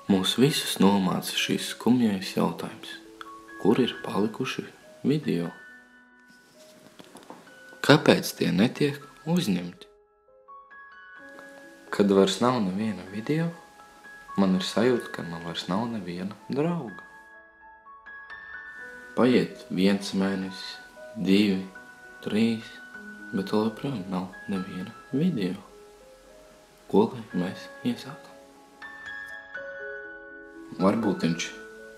Mūs visus nomāca šis skumjais jautājums. Kur ir palikuši video? Kāpēc tie netiek uzņemti? Kad vairs nav neviena video, man ir sajūta, ka man vairs nav neviena drauga. Paiet 1 mēnesis, 2, 3, bet joprojām nav neviena video. Ko lai mēs iesākam? Varbūt viņš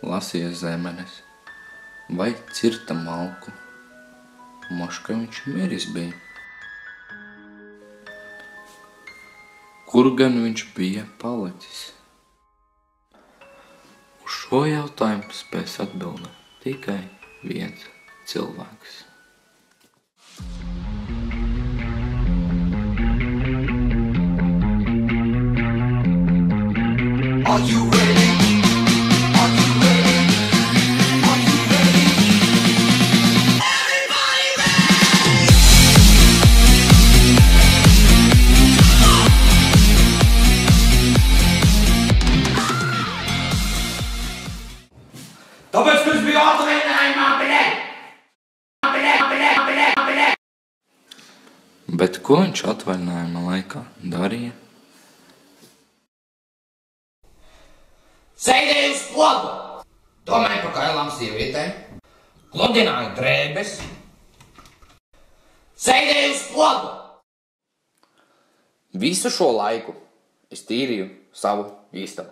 lasīja zemenes vai cirta malku. Moška viņš miris bija. Kur gan viņš bija palicis? Uz šo jautājumu spēs atbildēt tikai viens cilvēks. Are you ready? Are you ready? Are you ready? Everybody ready! Tāpēc, ka es biju atvaļinājumā, Bet ko viņš atvaļinājuma laikā darīja? Sēdēju uz pogu, domāju par kailām sievietēm, kludināju drēbes. Sēdēju uz pogu. Visu šo laiku es tīrīju savu istabu.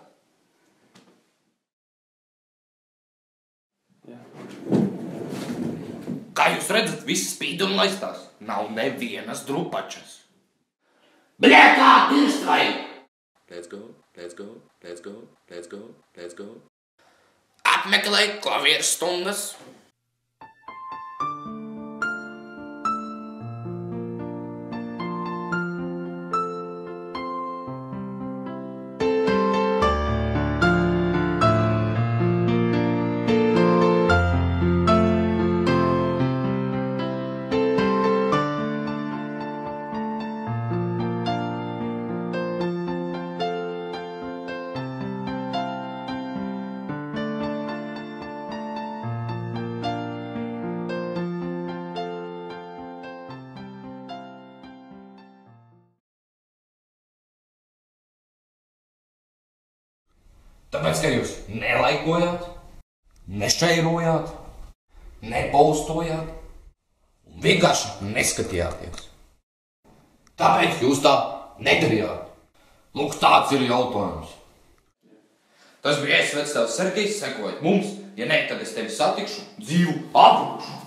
Kā jūs redzat, viss spīd un laistās. Nav nevienas drupačas. Kā pirst vajag? Let's go, let's go, let's go, let's go, let's go. Apmeklēju klavieru stundas. Tāpēc, ka jūs nelaikojāt, nešeirojāt, nepostojāt un vienkārši neskatījāties. Tāpēc jūs tā nedarījāt. Lūk, tāds ir jautājums. Tas bija es, vecstāvs Sergejs, sekojiet mums, ja ne, tad es tevi satikšu dzīvu apbūšu.